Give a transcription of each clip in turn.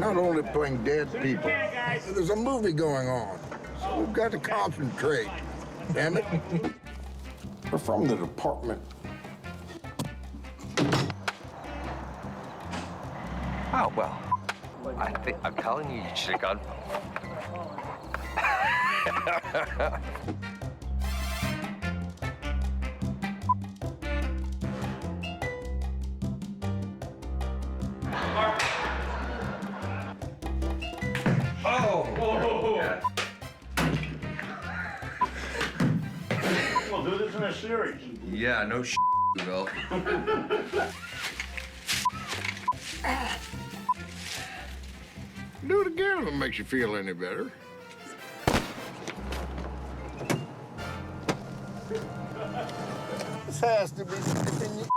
not only playing dead people. There's a movie going on, so we've got to concentrate. Damn it. We're from the department. Oh, well, I'm telling you, you should have gone. We'll do this in a series. Yeah, no shit, you will. Do it again if it makes you feel any better. This has to be in your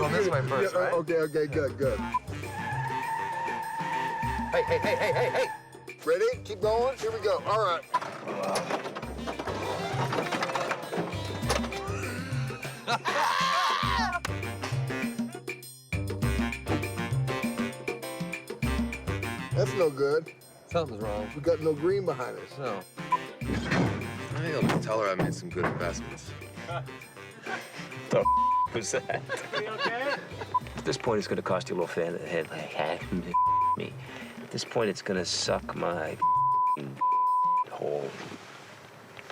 Well, this is my first, right? Okay, good. Hey. Ready? Keep going. Here we go. All right. That's no good. Something's wrong. We got no green behind us. No. I think I'll just tell her I made some good investments. The was that? Are you okay? At this point, it's gonna cost you a little head me. At this point, it's gonna suck my hole.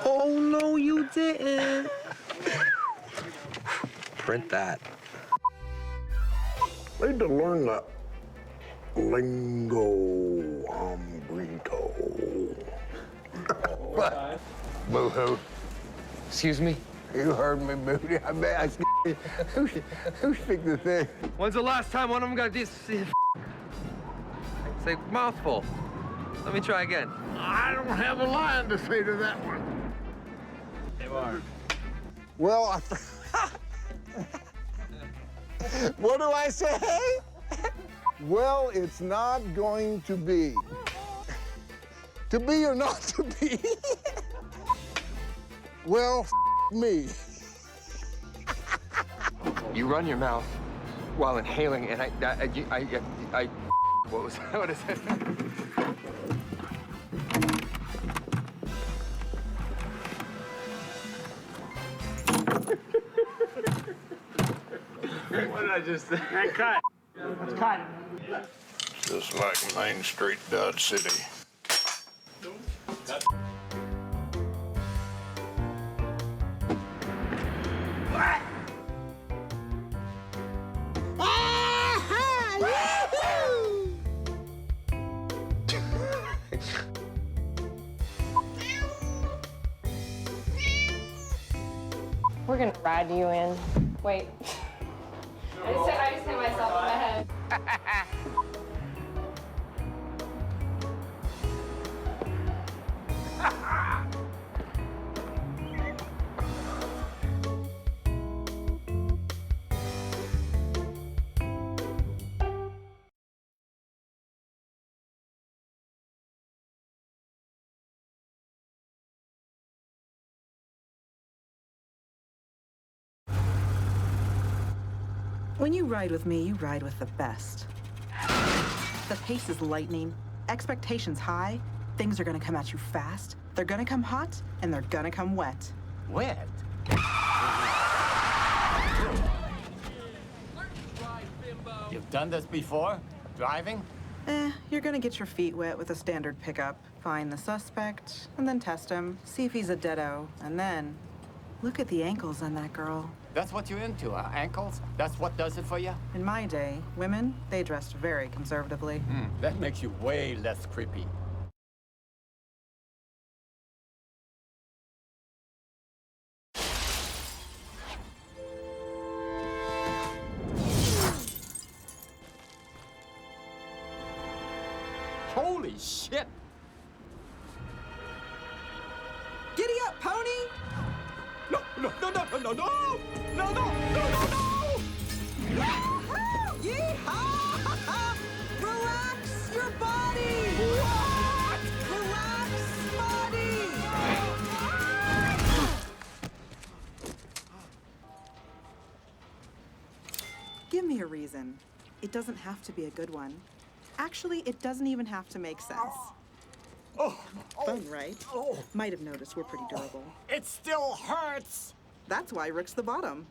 Oh, no, you didn't. Print that. Need to learn that lingo hombrito. What? Boo-hoo. Excuse me? You heard me, Moody. I bet who speaks the thing? When's the last time one of them got this? Say mouthful. Let me try again. I don't have a line to say to that one. Well, what do I say? Well, it's not going to be. To be or not to be? Well, me. You run your mouth while inhaling, and I what was that? What is it? What did I just say? Hey, cut. Let's cut. Just like Main Street, Dodge City. We're gonna ride you in. Wait. I just hit myself in the head. When you ride with me, you ride with the best. The pace is lightning, expectations high, things are gonna come at you fast, they're gonna come hot, and they're gonna come wet. Wet? You've done this before? Driving? You're gonna get your feet wet with a standard pickup, find the suspect, and then test him, see if he's a deado, and then look at the ankles on that girl. That's what you're into, huh? Ankles? That's what does it for you? In my day, women, they dressed very conservatively. That makes you way less creepy. Holy shit! Giddy up, pony! No! Yeehaw! Relax your body! What? Relax body! reason. It doesn't have to be a good one. Actually, it doesn't even have to make sense. Fun, right? Might have noticed we're pretty durable. It still hurts! That's why Rick's the bottom.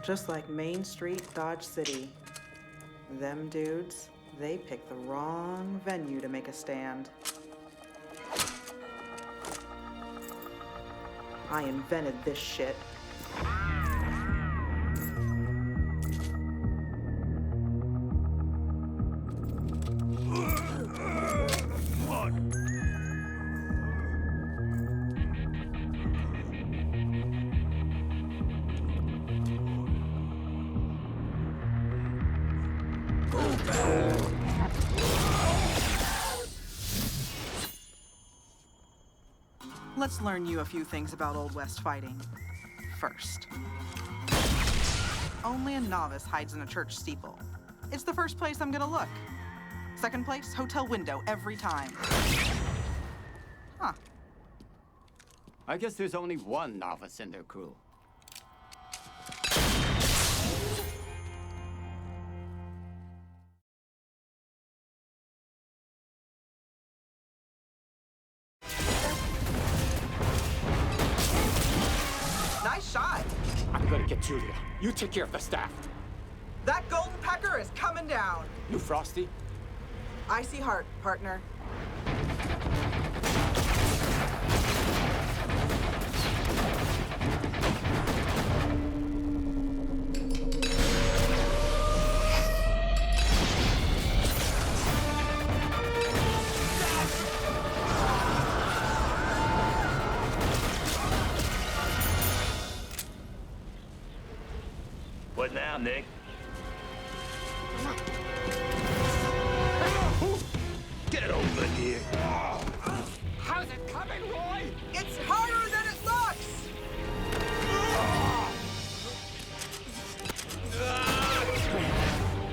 Just like Main Street, Dodge City. Them dudes, they picked the wrong venue to make a stand. I invented this shit. Let's learn you a few things about Old West fighting. First, only a novice hides in a church steeple. It's the first place I'm gonna look. Second place, hotel window every time. Huh. I guess there's only one novice in their crew. Nice shot. I'm gonna get Julia. You take care of the staff. That golden pecker is coming down. You Frosty? Icy heart, partner. What now, Nick? Get over here. How's it coming, Roy? It's harder than it looks!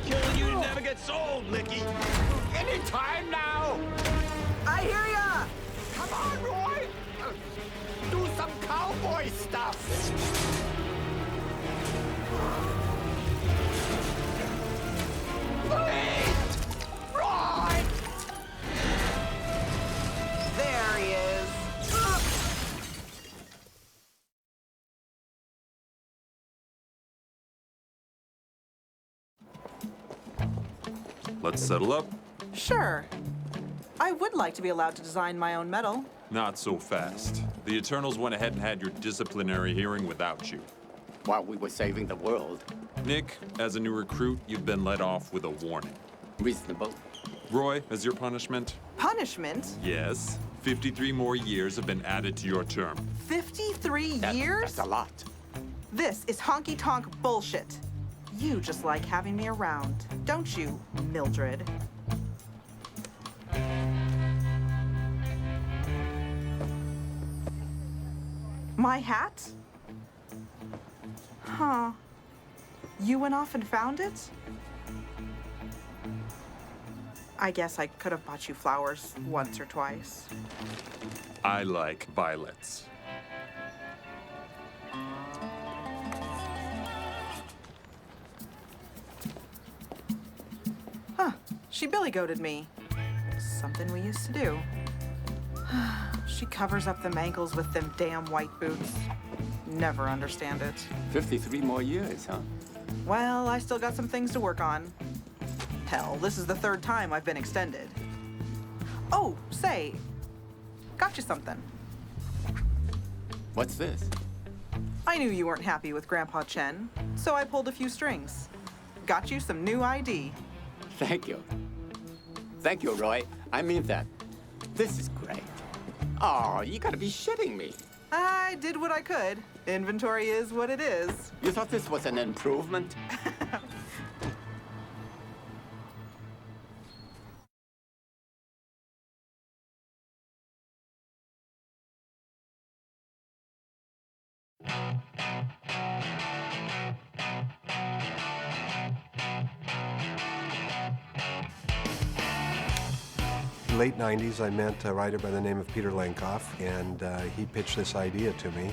Killing you never gets old, Nicky. Anytime now! I hear ya! Come on, Roy! Do some cowboy stuff! Wait! Roy! There he is. Let's settle up. Sure. I would like to be allowed to design my own medal. Not so fast. The Eternals went ahead and had your disciplinary hearing without you. While we were saving the world. Nick, as a new recruit, you've been let off with a warning. Reasonable. Roy, as your punishment? Punishment? Yes. 53 more years have been added to your term. 53 years? That's a lot. This is honky-tonk bullshit. You just like having me around, don't you, Mildred? My hat? Huh. You went off and found it? I guess I could have bought you flowers once or twice. I like violets. Huh. She billy-goated me. Something we used to do. She covers up them ankles with them damn white boots. Never understand it. 53 more years, huh? Well, I still got some things to work on. Hell, this is the third time I've been extended. Oh, say, got you something. What's this? I knew you weren't happy with Grandpa Chen, so I pulled a few strings. Got you some new ID. Thank you. Thank you, Roy. I mean that. This is great. Oh, you gotta be shitting me. I did what I could. Inventory is what it is. You thought this was an improvement? Late 90s, I met a writer by the name of Peter Lankoff, and he pitched this idea to me,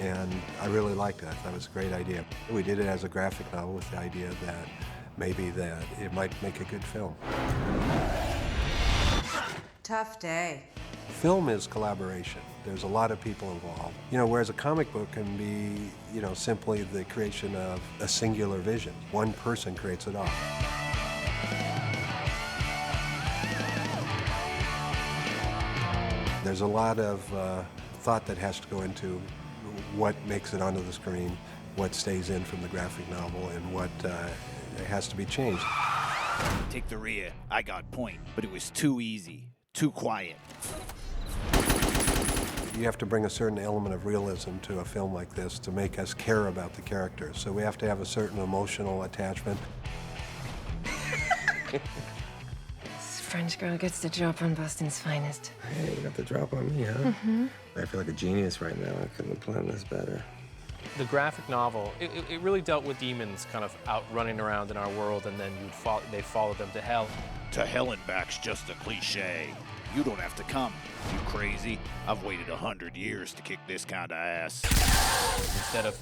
and I really liked it. I thought it was a great idea. We did it as a graphic novel with the idea that maybe that it might make a good film. Tough day. Film is collaboration. There's a lot of people involved. You know, whereas a comic book can be, you know, simply the creation of a singular vision. One person creates it all. There's a lot of thought that has to go into what makes it onto the screen, what stays in from the graphic novel, and what has to be changed. Take the rear. I got point, but it was too easy, too quiet. You have to bring a certain element of realism to a film like this to make us care about the characters. So we have to have a certain emotional attachment. French girl gets the drop on Boston's finest. Hey, you got the drop on me, huh? Mm-hmm. I feel like a genius right now. I couldn't have planned this better. The graphic novel, it really dealt with demons kind of out running around in our world, and then they'd follow them to hell. To hell and back's just a cliche. You don't have to come. You crazy? I've waited 100 years to kick this kind of ass. Instead of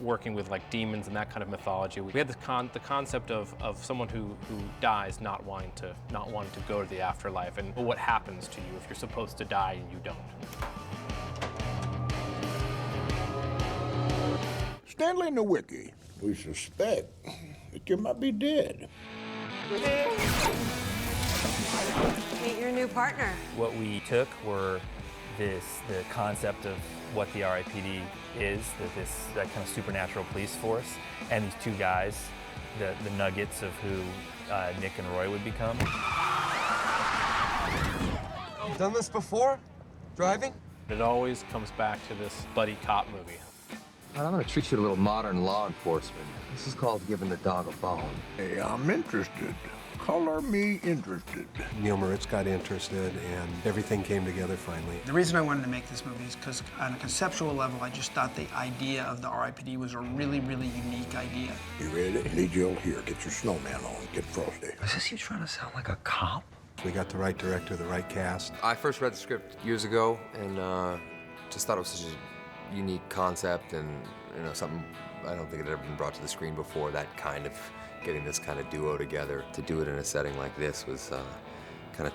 working with like demons and that kind of mythology, we had the concept of someone who dies not wanting to go to the afterlife, and what happens to you if you're supposed to die and you don't. Stanley Nowicki, we suspect that you might be dead. Meet your new partner. What we took were the concept of what the R.I.P.D is, that kind of supernatural police force, and these two guys, the nuggets of who Nick and Roy would become. Done this before? Driving? It always comes back to this buddy cop movie. I'm gonna treat you to a little modern law enforcement. This is called giving the dog a bone. Hey, I'm interested. Color me interested. Neil Moritz got interested, and everything came together finally. The reason I wanted to make this movie is because on a conceptual level, I just thought the idea of the R.I.P.D was a really, really unique idea. You ready? Need you here. Get your snowman on. Get frosty. Is this you trying to sound like a cop? We got the right director, the right cast. I first read the script years ago, and just thought it was such a unique concept, and you know, something I don't think it had ever been brought to the screen before. That kind of getting this kind of duo together to do it in a setting like this was kind of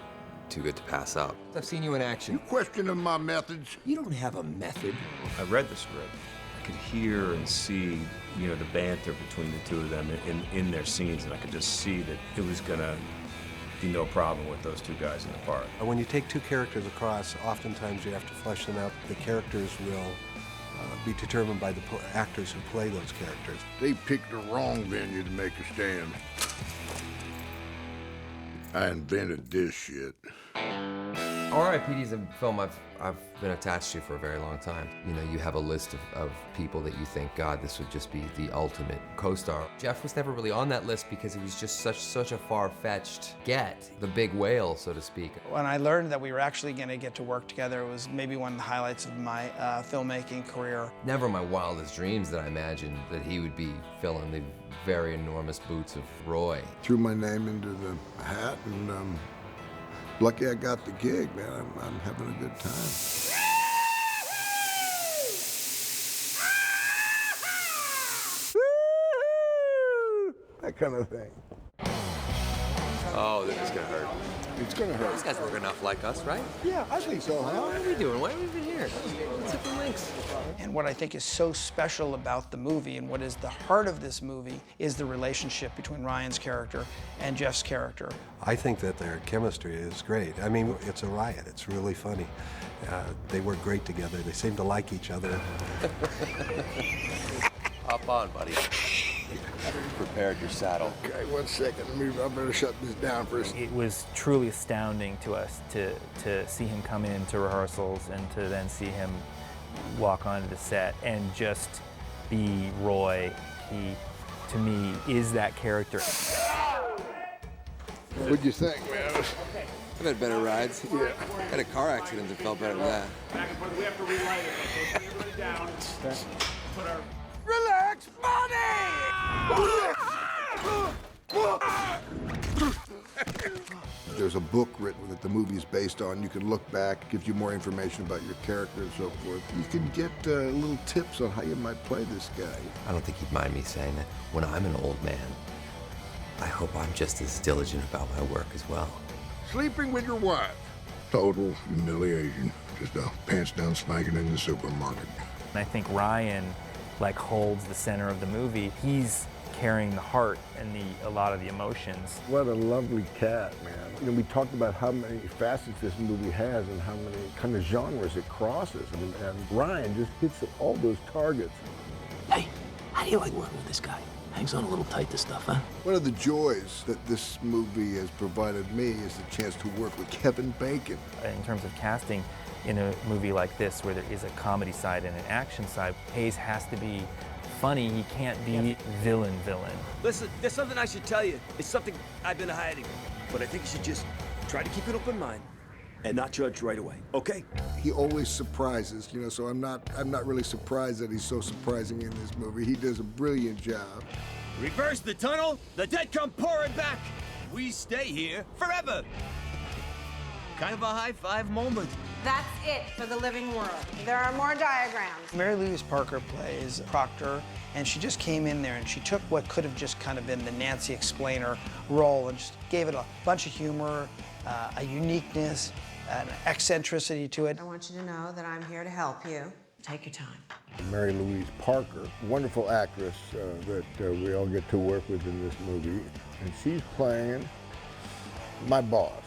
too good to pass up. I've seen you in action. You questioning my methods? You don't have a method. I read the script. I could hear and see, you know, the banter between the two of them in their scenes, and I could just see that it was gonna be no problem with those two guys in the part. When you take two characters across, oftentimes you have to flesh them out. The characters will be determined by the actors who play those characters. They picked the wrong venue to make a stand. I invented this shit. R.I.P.D is a film I've been attached to for a very long time. You know, you have a list of people that you think, God, this would just be the ultimate co-star. Jeff was never really on that list because he was just such a far-fetched get, the big whale, so to speak. When I learned that we were actually going to get to work together, it was maybe one of the highlights of my filmmaking career. Never in my wildest dreams did I imagine that he would be filling the very enormous boots of Roy. Threw my name into the hat, and lucky I got the gig, man. I'm having a good time. That kind of thing. Oh, this is gonna hurt. It's gonna hurt. These guys work enough like us, right? Yeah, I think so, huh? What are we doing? Why are we even here? Let's hit the links. And what I think is so special about the movie, and what is the heart of this movie, is the relationship between Ryan's character and Jeff's character. I think that their chemistry is great. I mean, it's a riot. It's really funny. They work great together. They seem to like each other. Hop on, buddy. Prepared your saddle. Okay, 1 second. I better shut this down for a second. It was truly astounding to us to see him come into rehearsals and to then see him walk onto the set and just be Roy. He, to me, is that character. What'd you think, man? I've had better rides. Yeah. Had a car accident that felt better than that. Back and forth. We have to relight it. Okay, everybody down. Put our... Relax, buddy! there's a book written that the movie is based on. You can look back, gives you more information about your character and so forth. You can get little tips on how you might play this guy. I don't think he'd mind me saying that when I'm an old man, I hope I'm just as diligent about my work as well. Sleeping with your wife. Total humiliation. Just a pants down spanking in the supermarket. And I think Ryan, like, holds the center of the movie. He's carrying the heart and a lot of the emotions. What a lovely cat, man. You know, we talked about how many facets this movie has and how many kind of genres it crosses. I mean, and Ryan just hits all those targets. Hey, how do you like working with this guy? Hangs on a little tight, this stuff, huh? One of the joys that this movie has provided me is the chance to work with Kevin Bacon. In terms of casting in a movie like this, where there is a comedy side and an action side, Hayes has to be funny. He can't be villain. Listen, there's something I should tell you. It's something I've been hiding. But I think you should just try to keep an open mind and not judge right away, okay? He always surprises, you know, so I'm not really surprised that he's so surprising in this movie. He does a brilliant job. Reverse the tunnel, the dead come pouring back. We stay here forever. Kind of a high-five moment. That's it for the living world. There are more diagrams. Mary-Louise Parker plays Proctor, and she just came in there and she took what could have just kind of been the Nancy Explainer role and just gave it a bunch of humor, a uniqueness, an eccentricity to it. I want you to know that I'm here to help you. Take your time. Mary-Louise Parker, wonderful actress that we all get to work with in this movie, and she's playing my boss.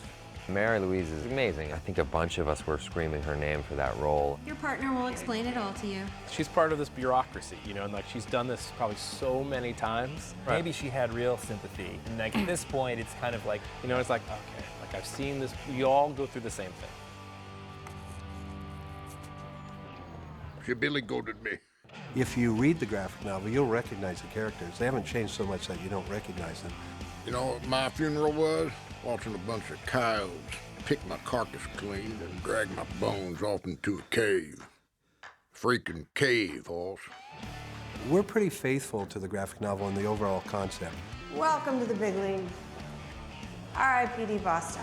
Mary-Louise is amazing. I think a bunch of us were screaming her name for that role. Your partner will explain it all to you. She's part of this bureaucracy, you know, and like she's done this probably so many times. Maybe she had real sympathy. And like at this point, it's kind of like, you know, it's like, okay, like I've seen this, we all go through the same thing. She Billy goaded me. If you read the graphic novel, you'll recognize the characters. They haven't changed so much that you don't recognize them. You know what my funeral was? Watching a bunch of coyotes pick my carcass clean and drag my bones off into a cave. Freaking cave, horse. We're pretty faithful to the graphic novel and the overall concept. Welcome to the big league. R.I.P.D. Boston.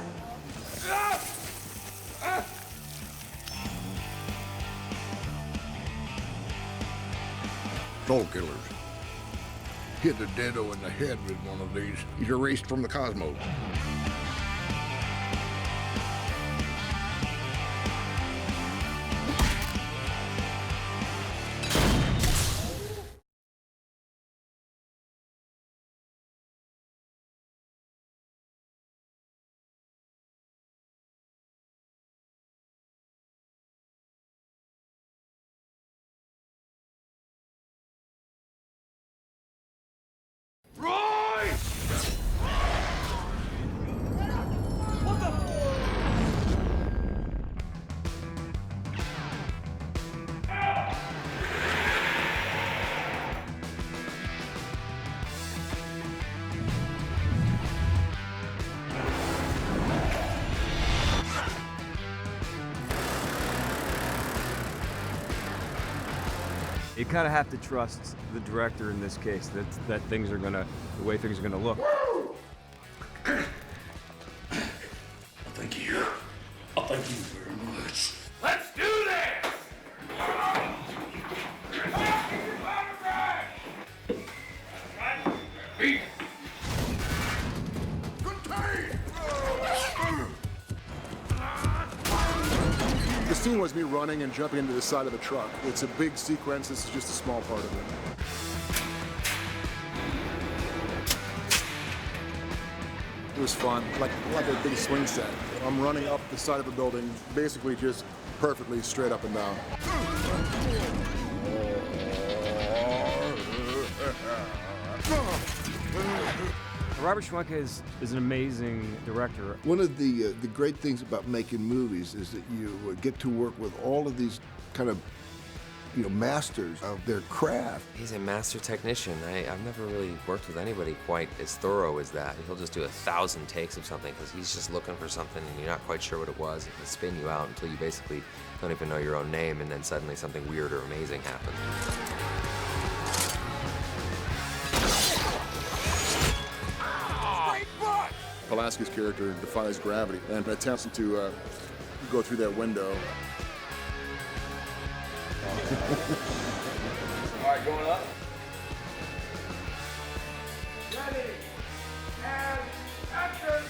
Soul killers. Hit the deado in the head with one of these. He's erased from the cosmos. You kind of have to trust the director in this case that things are gonna, the way things are gonna look. Thank you. Oh, thank you very much. Let's do this! The scene was me running and jumping into the side of the truck. It's a big sequence. This is just a small part of it. It was fun, like a big swing set. I'm running up the side of a building, basically just perfectly straight up and down. Robert Schwenke is an amazing director. One of the great things about making movies is that you get to work with all of these kind of, you know, masters of their craft. He's a master technician. I've never really worked with anybody quite as thorough as that. He'll just do 1,000 takes of something because he's just looking for something and you're not quite sure what it was. He'll spin you out until you basically don't even know your own name, and then suddenly something weird or amazing happens. Lasky's character defies gravity and attempts to go through that window. All right, going up. Ready, and action!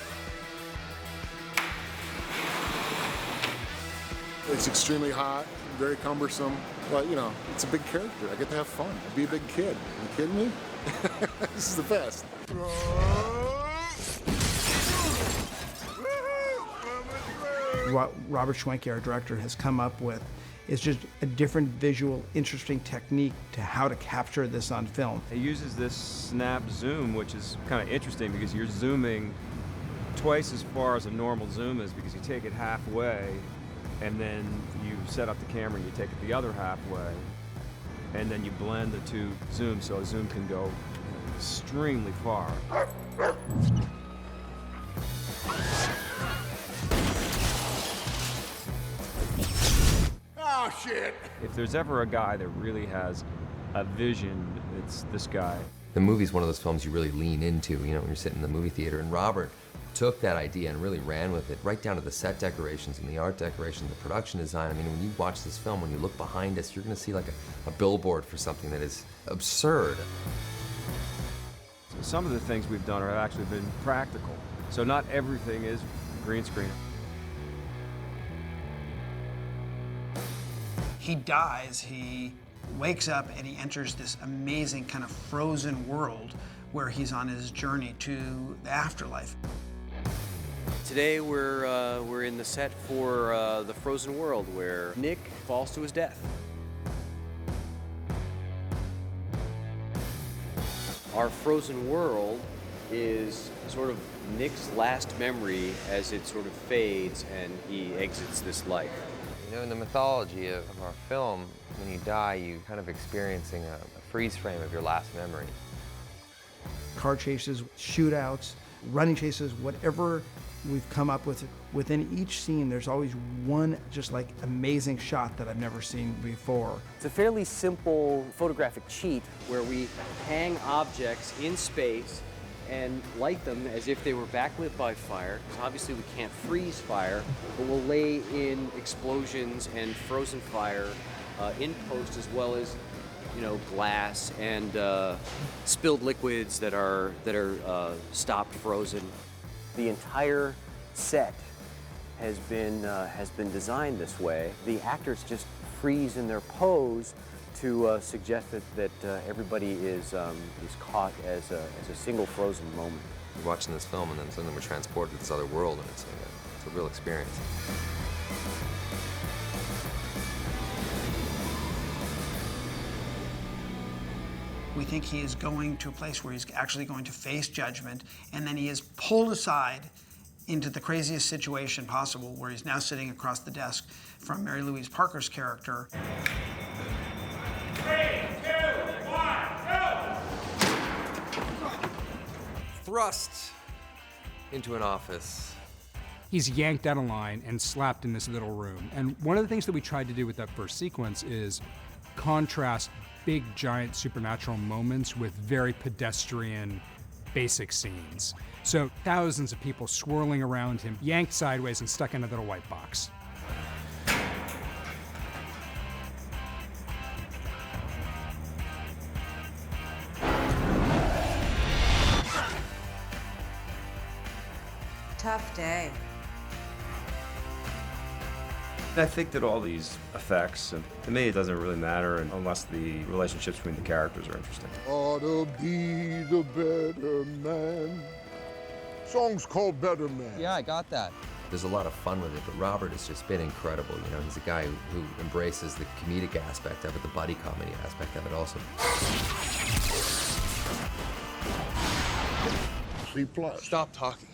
It's extremely hot, very cumbersome, but you know, it's a big character. I get to have fun. Be a big kid. Are you kidding me? This is the best. What Robert Schwenke, our director, has come up with is just a different visual, interesting technique to how to capture this on film. He uses this snap zoom, which is kind of interesting because you're zooming twice as far as a normal zoom is, because you take it halfway and then you set up the camera and you take it the other halfway and then you blend the two zooms so a zoom can go extremely far. Oh, shit! If there's ever a guy that really has a vision, it's this guy. The movie's one of those films you really lean into, you know, when you're sitting in the movie theater, and Robert took that idea and really ran with it, right down to the set decorations and the art decoration, the production design. I mean, when you watch this film, when you look behind us, you're gonna see like a billboard for something that is absurd. So some of the things we've done have actually been practical. So not everything is green screen. He dies, he wakes up, and he enters this amazing kind of frozen world where he's on his journey to the afterlife. Today we're in the set for the frozen world where Nick falls to his death. Our frozen world is sort of Nick's last memory as it sort of fades and he exits this life. You know, in the mythology of our film, when you die, you kind of experiencing a freeze frame of your last memory. Car chases, shootouts, running chases, whatever we've come up with, within each scene, there's always one just like amazing shot that I've never seen before. It's a fairly simple photographic cheat where we hang objects in space and light them as if they were backlit by fire. Obviously we can't freeze fire, but we'll lay in explosions and frozen fire in post, as well as, you know, glass and spilled liquids that are stopped frozen. The entire set has been designed this way. The actors just freeze in their pose to suggest that everybody is caught as a single frozen moment. You're watching this film and then suddenly we're transported to this other world, and it's a real experience. We think he is going to a place where he's actually going to face judgment, and then he is pulled aside into the craziest situation possible, where he's now sitting across the desk from Mary-Louise Parker's character. 3, 2, 1, go! Thrust into an office. He's yanked out of line and slapped in this little room. And one of the things that we tried to do with that first sequence is contrast big, giant supernatural moments with very pedestrian, basic scenes. So thousands of people swirling around him, yanked sideways and stuck in a little white box. Tough day. I think that all these effects, and to me, it doesn't really matter unless the relationships between the characters are interesting. Ought to be the better man. Song's called Better Man. Yeah, I got that. There's a lot of fun with it, but Robert has just been incredible. You know, he's a guy who embraces the comedic aspect of it, the buddy comedy aspect of it also. C+. Stop talking.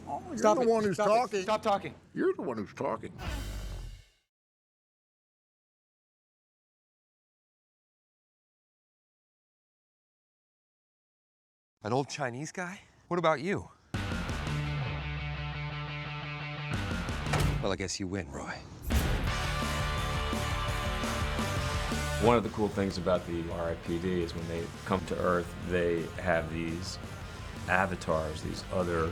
Oh, you're Stop the it. one who's Stop it. talking. Stop talking. You're the one who's talking. An old Chinese guy? What about you? Well, I guess you win, Roy. One of the cool things about the R.I.P.D. is when they come to Earth, they have these avatars, these other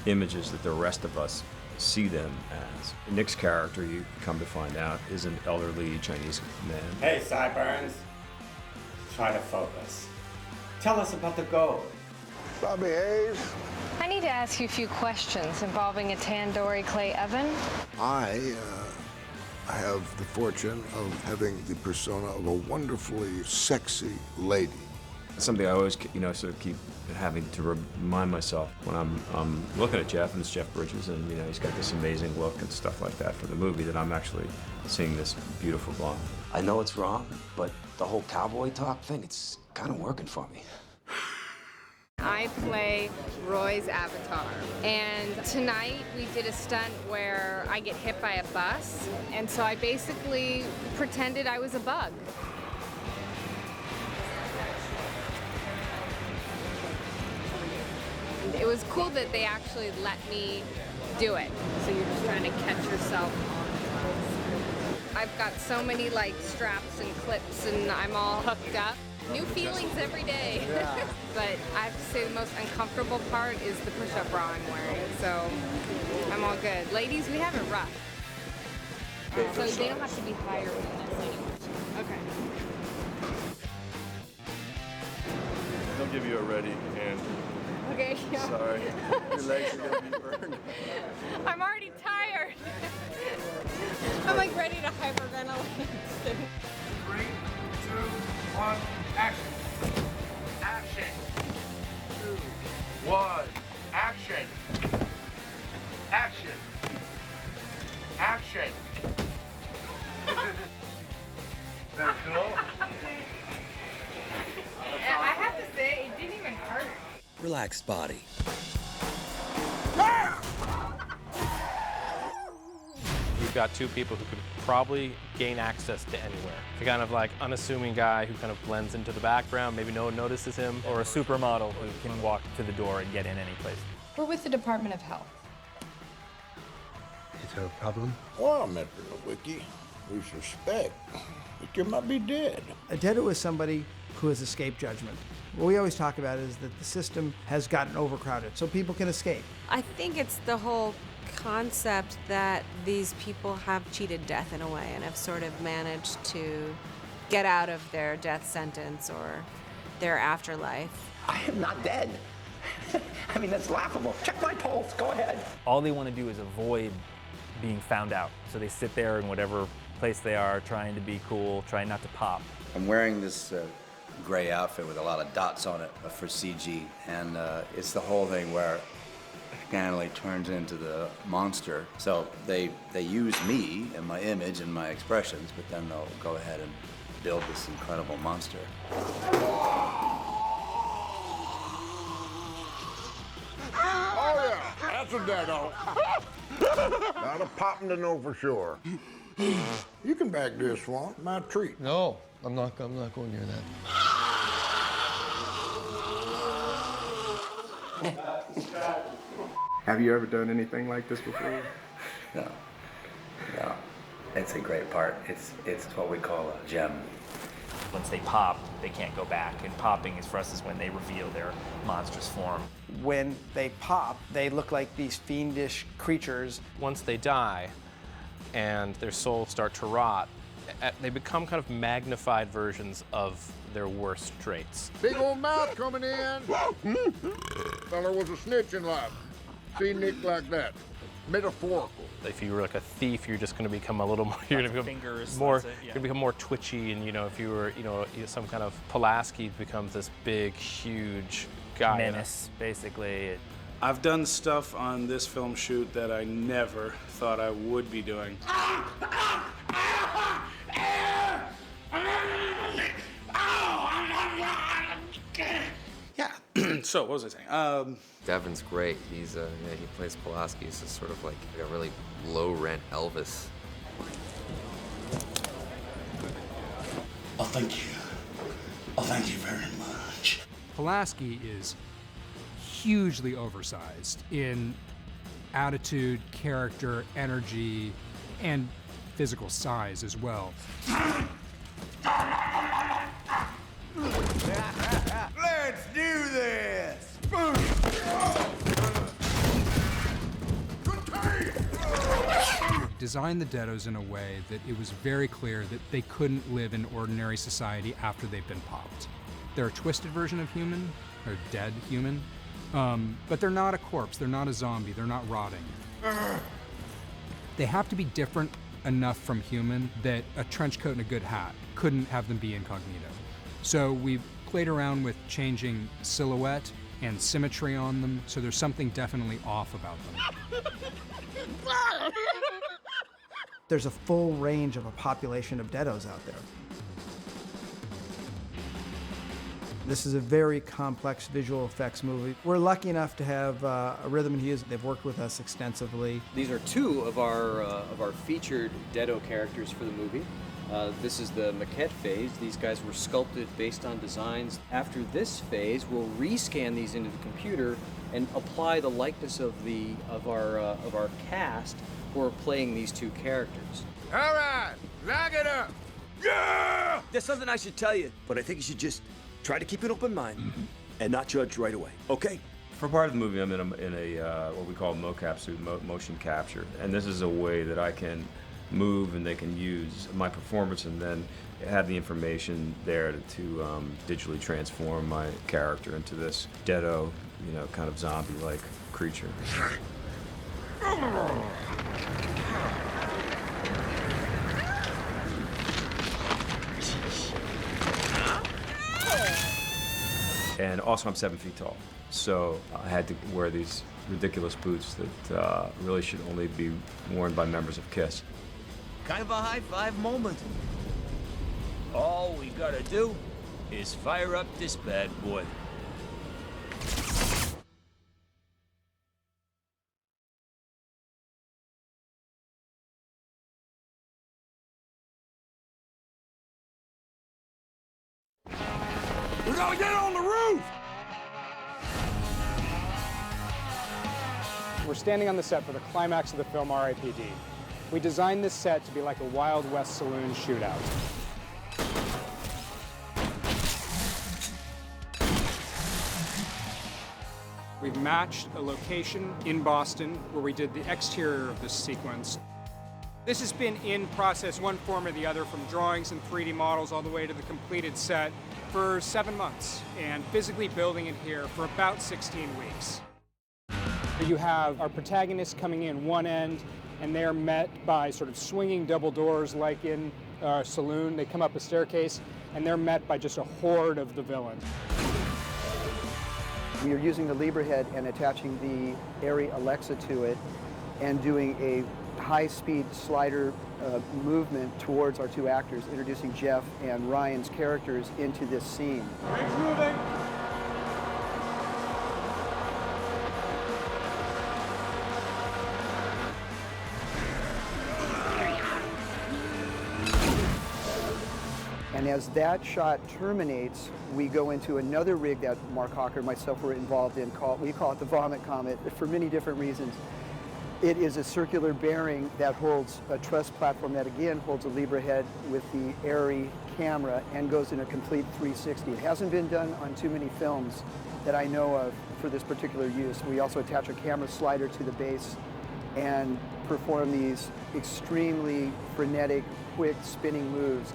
images that the rest of us see them as. Nick's character, you come to find out, is an elderly Chinese man. Hey, Sideburns. Try to focus. Tell us about the gold. Bobby Hayes. I need to ask you a few questions involving a tandoori clay oven. I have the fortune of having the persona of a wonderfully sexy lady. Something I always, sort of keep having to remind myself when I'm looking at Jeff, and it's Jeff Bridges, and he's got this amazing look and stuff like that for the movie, that I'm actually seeing this beautiful blonde. I know it's wrong, but the whole cowboy talk thing, it's kind of working for me. I play Roy's avatar, and tonight we did a stunt where I get hit by a bus, and so I basically pretended I was a bug. It was cool that they actually let me do it. So you're just trying to catch yourself on. I've got so many straps and clips, and I'm all hooked up. New feelings every day. Yeah. But I have to say the most uncomfortable part is the push-up bra I'm wearing. So I'm all good. Ladies, we have it rough. So they don't have to be higher than this anymore. Okay. They'll give you a ready hand. Okay. Yeah. Sorry. Your legs are gonna be burned. I'm already tired. I'm ready to hyperventilate. 3, 2, 1, action. Action. 2, 1, action. Action. Action. That's cool. I have to say, it didn't even hurt. Relaxed body. We've got two people who could probably gain access to anywhere. The kind of unassuming guy who kind of blends into the background, maybe no one notices him. Or a supermodel who can walk to the door and get in any place. We're with the Department of Health. Is there a problem? Well, Mr. Nowicki, we suspect that you might be dead. A deado is somebody who has escaped judgment. What we always talk about is that the system has gotten overcrowded, so people can escape. I think it's the whole concept that these people have cheated death in a way and have sort of managed to get out of their death sentence or their afterlife. I am not dead. I mean, that's laughable. Check my pulse. Go ahead. All they want to do is avoid being found out. So they sit there in whatever place they are, trying to be cool, trying not to pop. I'm wearing this gray outfit with a lot of dots on it for CG, and it's the whole thing where Stanley turns into the monster. So they use me and my image and my expressions, but then they'll go ahead and build this incredible monster. Oh yeah, that's a deado. Not a popping to know for sure. You can back this one, my treat. No, I'm not going near that. Have you ever done anything like this before? No. It's a great part. It's what we call a gem. Once they pop, they can't go back. And popping is for us is when they reveal their monstrous form. When they pop, they look like these fiendish creatures. Once they die and their souls start to rot, they become kind of magnified versions of their worst traits. Big old mouth coming in. Feller was a snitch in life. See Nick like that. Metaphorical. If you were like a thief, you're just going to become a little more. You're going to become more. You're going to become more twitchy, and if you were, some kind of Pulaski becomes this big, huge guy. Menace, basically. I've done stuff on this film shoot that I never thought I would be doing. Yeah. So what was I saying? Devin's great. He's he plays Pulaski. He's just sort of like a really low-rent Elvis. Oh, thank you. Oh, thank you very much. Pulaski is hugely oversized in attitude, character, energy, and physical size as well. Let's do this! designed the Deados in a way that it was very clear that they couldn't live in ordinary society after they've been popped. They're a twisted version of human, or dead human, but they're not a corpse, they're not a zombie, they're not rotting. They have to be different enough from human that a trench coat and a good hat couldn't have them be incognito. So we've played around with changing silhouette and symmetry on them, so there's something definitely off about them. There's a full range of a population of Deados out there. This is a very complex visual effects movie. We're lucky enough to have Rhythm and Hughes. They've worked with us extensively. These are two of our featured Deado characters for the movie. This is the maquette phase. These guys were sculpted based on designs. After this phase, we'll rescan these into the computer and apply the likeness of our cast who are playing these two characters. All right, lock it up. Yeah! There's something I should tell you, but I think you should just try to keep an open mind and not judge right away, okay? For part of the movie, I'm in a what we call mocap suit, motion capture, and this is a way that I can move and they can use my performance and then have the information there to digitally transform my character into this Deado, kind of zombie-like creature. And also I'm 7 feet tall, so I had to wear these ridiculous boots that really should only be worn by members of KISS. Kind of a high-five moment. All we gotta do is fire up this bad boy. We gotta get on the roof! We're standing on the set for the climax of the film R.I.P.D. We designed this set to be like a Wild West saloon shootout. We've matched a location in Boston where we did the exterior of this sequence. This has been in process, one form or the other, from drawings and 3D models all the way to the completed set for 7 months, and physically building it here for about 16 weeks. You have our protagonists coming in one end, and they're met by sort of swinging double doors like in a saloon. They come up a staircase, and they're met by just a horde of the villain. We are using the Libra head and attaching the Airy Alexa to it and doing a high-speed slider movement towards our two actors, introducing Jeff and Ryan's characters into this scene. Rig's moving. And as that shot terminates, we go into another rig that Mark Hawker and myself were involved in. We call it the Vomit Comet for many different reasons. It is a circular bearing that holds a truss platform that again holds a Libra head with the Airy camera and goes in a complete 360. It hasn't been done on too many films that I know of for this particular use. We also attach a camera slider to the base and perform these extremely frenetic, quick spinning moves.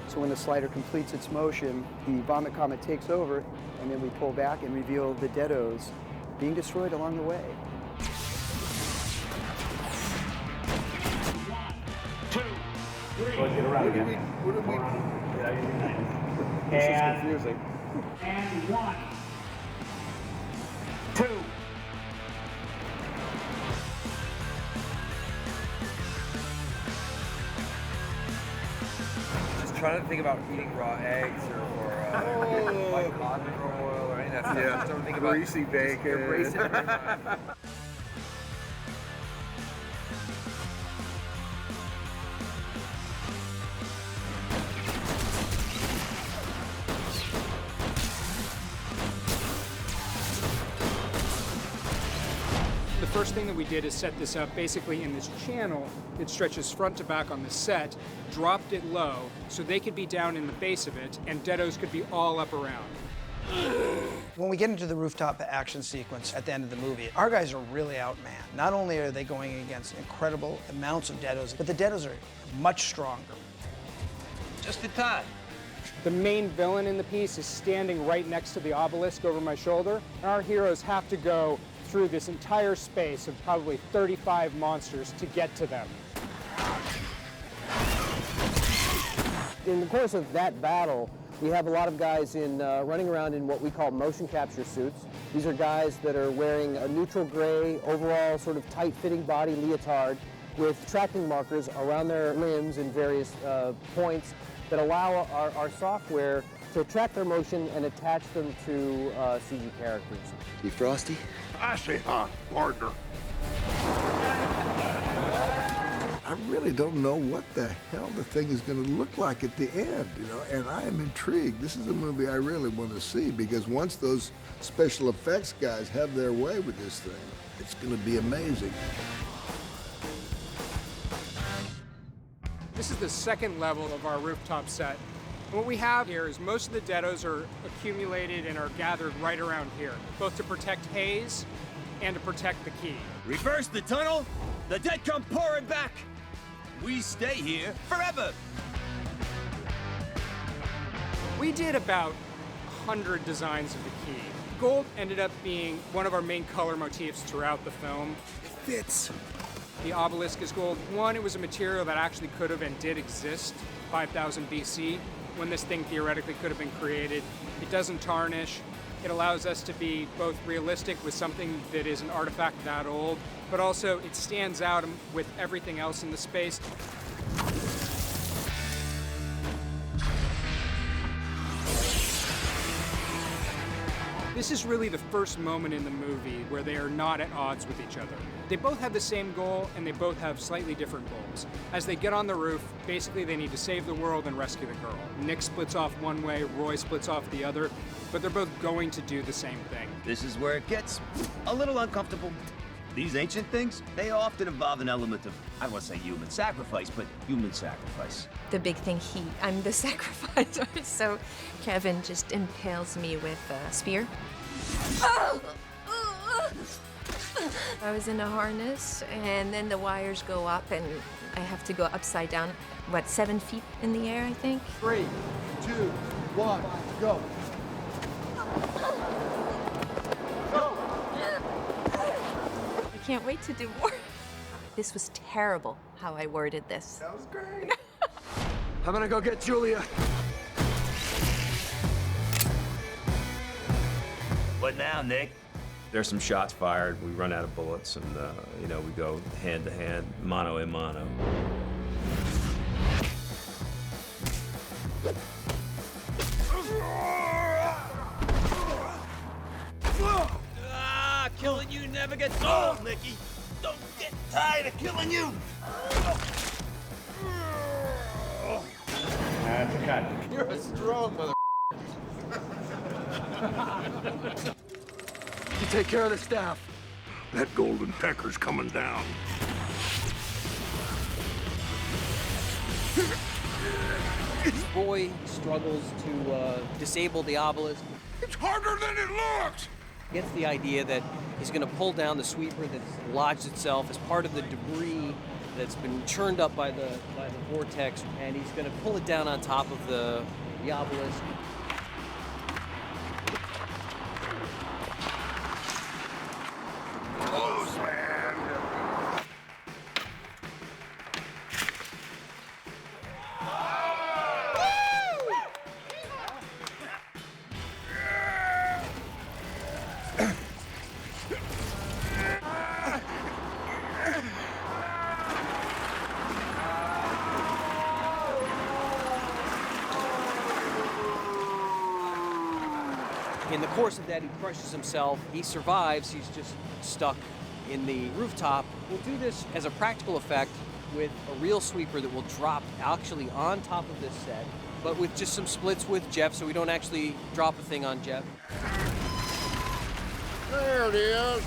So when the slider completes its motion, the Vomit Comet takes over, and then we pull back and reveal the Deados being destroyed along the way. 1, 2, 3. Get around again. This is confusing. And 1, 2. Trying to think about eating raw eggs or like cod oil or any of that stuff. Yeah, Just don't think about greasy bacon. Embrace it every time. The first thing that we did is set this up basically in this channel that stretches front to back on the set, dropped it low so they could be down in the base of it and Deados could be all up around. When we get into the rooftop action sequence at the end of the movie, our guys are really outmanned. Not only are they going against incredible amounts of deados, but the deados are much stronger. Just in time. The main villain in the piece is standing right next to the obelisk over my shoulder, and our heroes have to go through this entire space of probably 35 monsters to get to them. In the course of that battle, we have a lot of guys running around in what we call motion capture suits. These are guys that are wearing a neutral gray, overall sort of tight-fitting body leotard with tracking markers around their limbs in various points that allow our software to track their motion and attach them to CG characters. You frosty? I say, partner. I really don't know what the hell the thing is going to look like at the end, you know, and I am intrigued. This is a movie I really want to see because once those special effects guys have their way with this thing, it's going to be amazing. This is the second level of our rooftop set. And what we have here is most of the deados are accumulated and are gathered right around here, both to protect haze and to protect the key. Reverse the tunnel, the dead come pouring back. We stay here forever. We did about 100 designs of the key. Gold ended up being one of our main color motifs throughout the film. It fits. The obelisk is gold. One, it was a material that actually could have and did exist 5000 BC when this thing theoretically could have been created. It doesn't tarnish. It allows us to be both realistic with something that is an artifact that old, but also it stands out with everything else in the space. This is really the first moment in the movie where they are not at odds with each other. They both have the same goal, and they both have slightly different goals. As they get on the roof, basically they need to save the world and rescue the girl. Nick splits off one way, Roy splits off the other, but they're both going to do the same thing. This is where it gets a little uncomfortable. These ancient things, they often involve an element of, I don't want to say human sacrifice, but human sacrifice. The big thing, I'm the sacrificer, so Kevin just impales me with a spear. I was in a harness, and then the wires go up, and I have to go upside down, 7 feet in the air, I think? 3, 2, 1, go. I can't wait to do more. This was terrible, how I worded this. That was great. I'm gonna go get Julia. What now, Nick? There's some shots fired. We run out of bullets, and you know, we go hand to hand, mano a mano. Killing you never gets old, Nicky. Don't get tired of killing you. That's a cut. You're a strong mother. You take care of the staff. That golden pecker's coming down. Roy struggles to disable the obelisk. It's harder than it looks! Gets the idea that he's going to pull down the sweeper that's lodged itself as part of the debris that's been churned up by the vortex, and he's going to pull it down on top of the obelisk. Close, man. In the course of that, he crushes himself. He survives. He's just stuck in the rooftop. We'll do this as a practical effect with a real sweeper that will drop actually on top of this set, but with just some splits with Jeff, so we don't actually drop a thing on Jeff. There it is.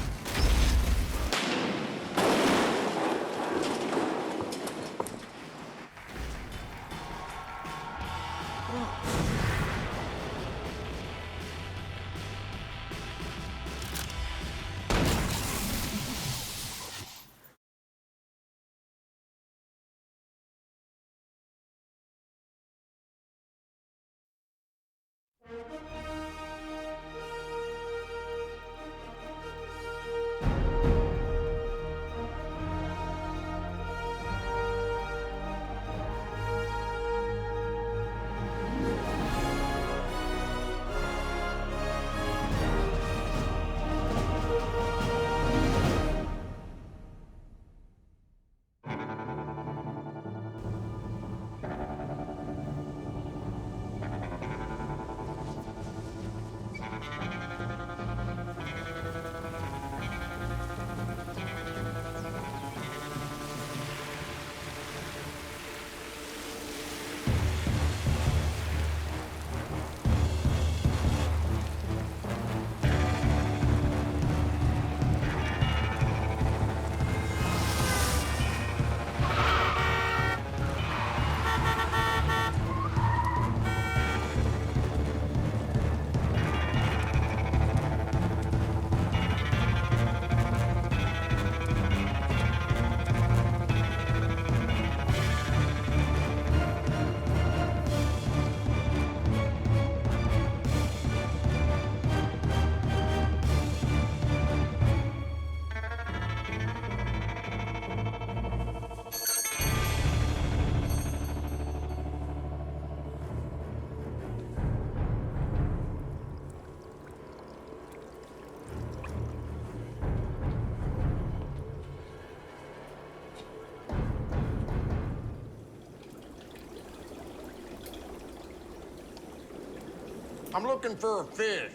I'm looking for a fish.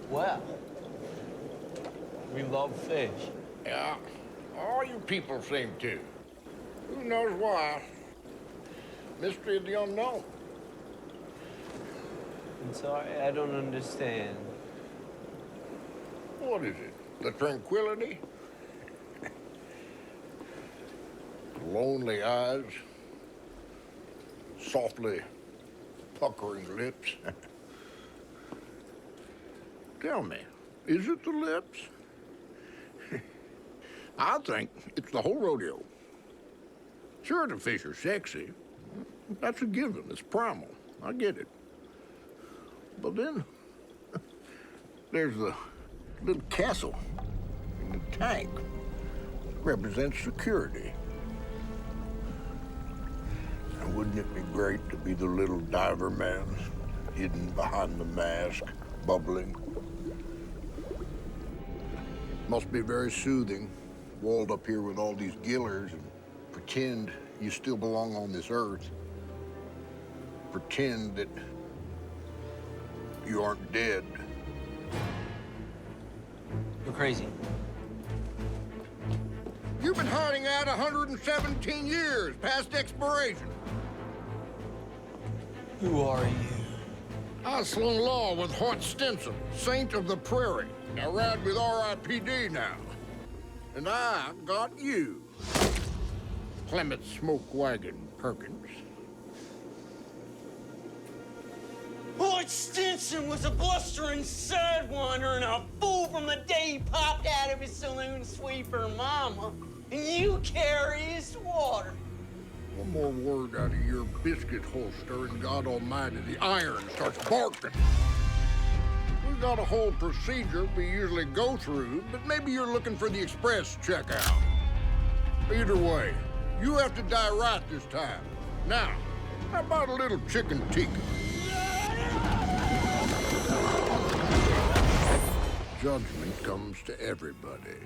Well, we love fish. Yeah, all you people seem to. Who knows why? Mystery of the unknown. I'm sorry, I don't understand. What is it? The tranquility? Lonely eyes? Softly puckering lips? Tell me, is it the lips? I think it's the whole rodeo. Sure, the fish are sexy. That's a given. It's primal. I get it. But then, there's the little castle in the tank. Represents security. And wouldn't it be great to be the little diver man, hidden behind the mask, bubbling? Must be very soothing, walled up here with all these gillers and pretend you still belong on this earth. Pretend that you aren't dead. You're crazy. You've been hiding out 117 years past expiration. Who are you? I slung law with Hort Stinson, Saint of the Prairie. I ride with R.I.P.D. now. And I got you. Clement Smoke Wagon Perkins. Hort Stinson was a blustering sidewinder and a fool from the day he popped out of his saloon sweeper mama. And you carry his water. One more word out of your biscuit holster and God Almighty, the iron starts barking. We've got a whole procedure we usually go through, but maybe you're looking for the express checkout. Either way, you have to die right this time. Now, how about a little chicken tikka? Judgment comes to everybody.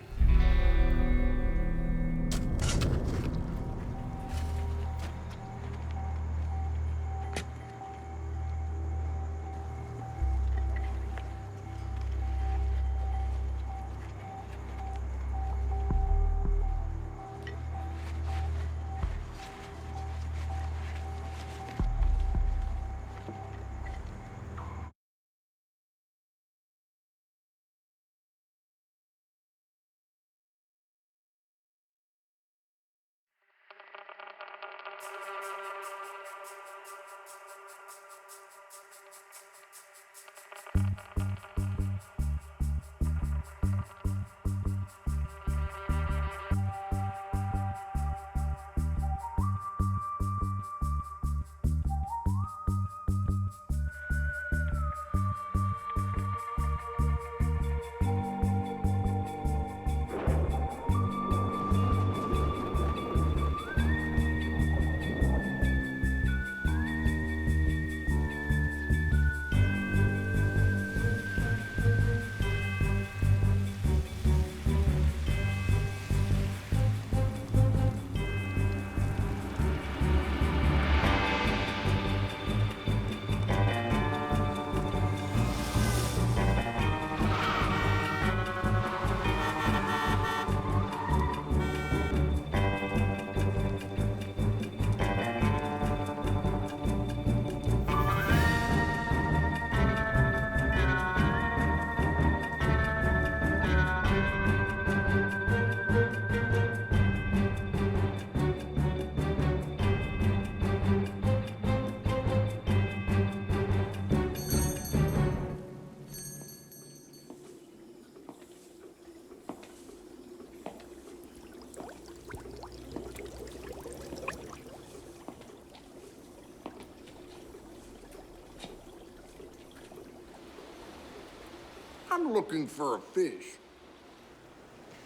I'm looking for a fish.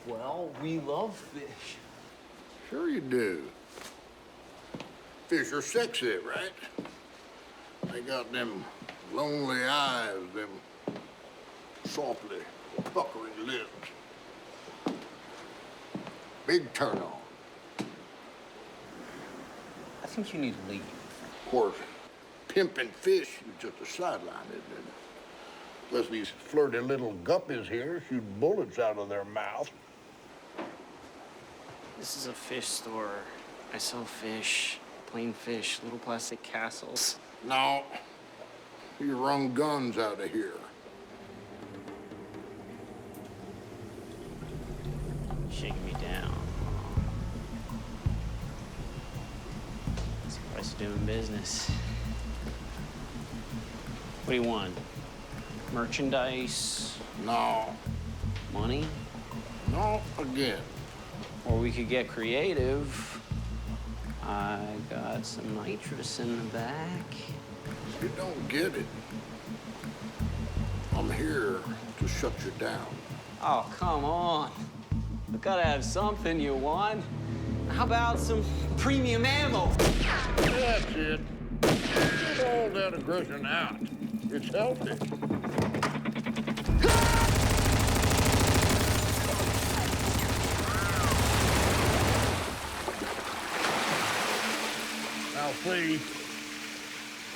Well, we love fish. Sure you do. Fish are sexy, right? They got them lonely eyes, them softly puckering lips. Big turn on. I think you need to leave. Of course, pimping fish is just a sideline, isn't it? Unless these flirty little guppies here shoot bullets out of their mouth. This is a fish store. I sell fish, plain fish, little plastic castles. No, you run guns out of here. Shaking me down. That's the price of doing business. What do you want? Merchandise? No. Money? No, again. Or we could get creative. I got some nitrous in the back. You don't get it. I'm here to shut you down. Oh, come on. We gotta have something you want. How about some premium ammo? That's it. Get all that aggression out. It's healthy. Now, see,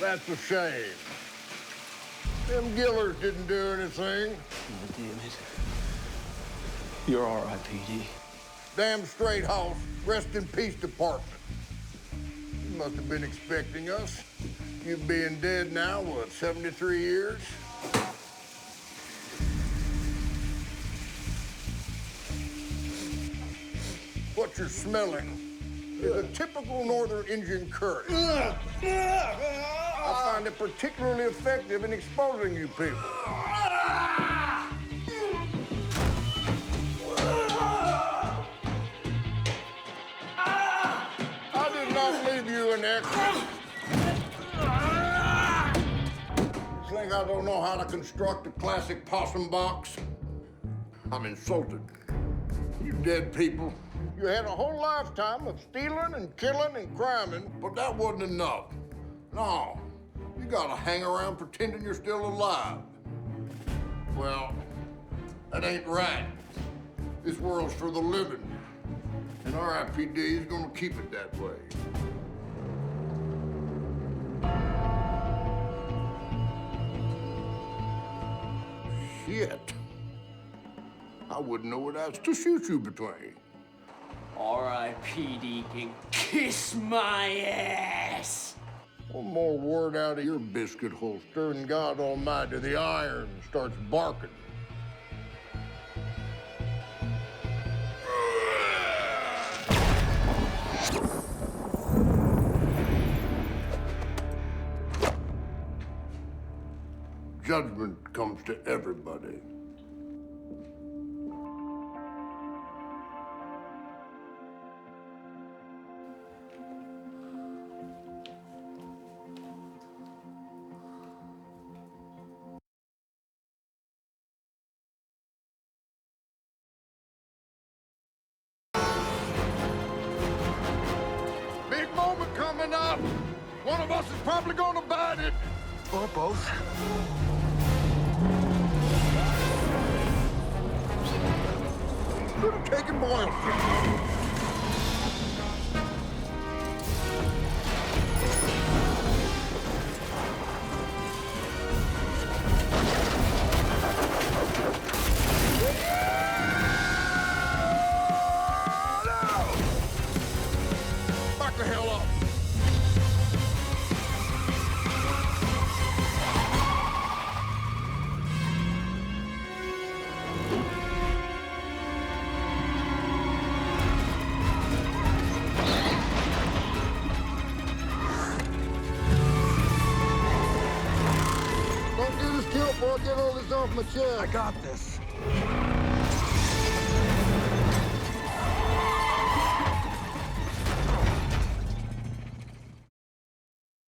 that's a shame. Them Gillers didn't do anything. Oh, damn it. You're R.I.P.D. Damn straight, Hoss. Rest in peace, Department. You must have been expecting us. You being dead now, what, 73 years? What you're smelling is a typical Northern Indian curry. I find it particularly effective in exposing you people. I did not leave you an extra. Think I don't know how to construct a classic possum box? I'm insulted. You dead people. You had a whole lifetime of stealing and killing and criming, but that wasn't enough. No, you gotta hang around pretending you're still alive. Well, that ain't right. This world's for the living, and R.I.P.D. is gonna keep it that way. Shit. I wouldn't know what else to shoot you between. R.I.P.D. can kiss my ass. One more word out of your biscuit holster and God Almighty, the iron starts barking. Judgment comes to everybody. Big moment coming up. One of us is probably gonna bite it. Or both. Take it, boil. Back the hell up. Don't get us killed before I get all this off my chest. I got this.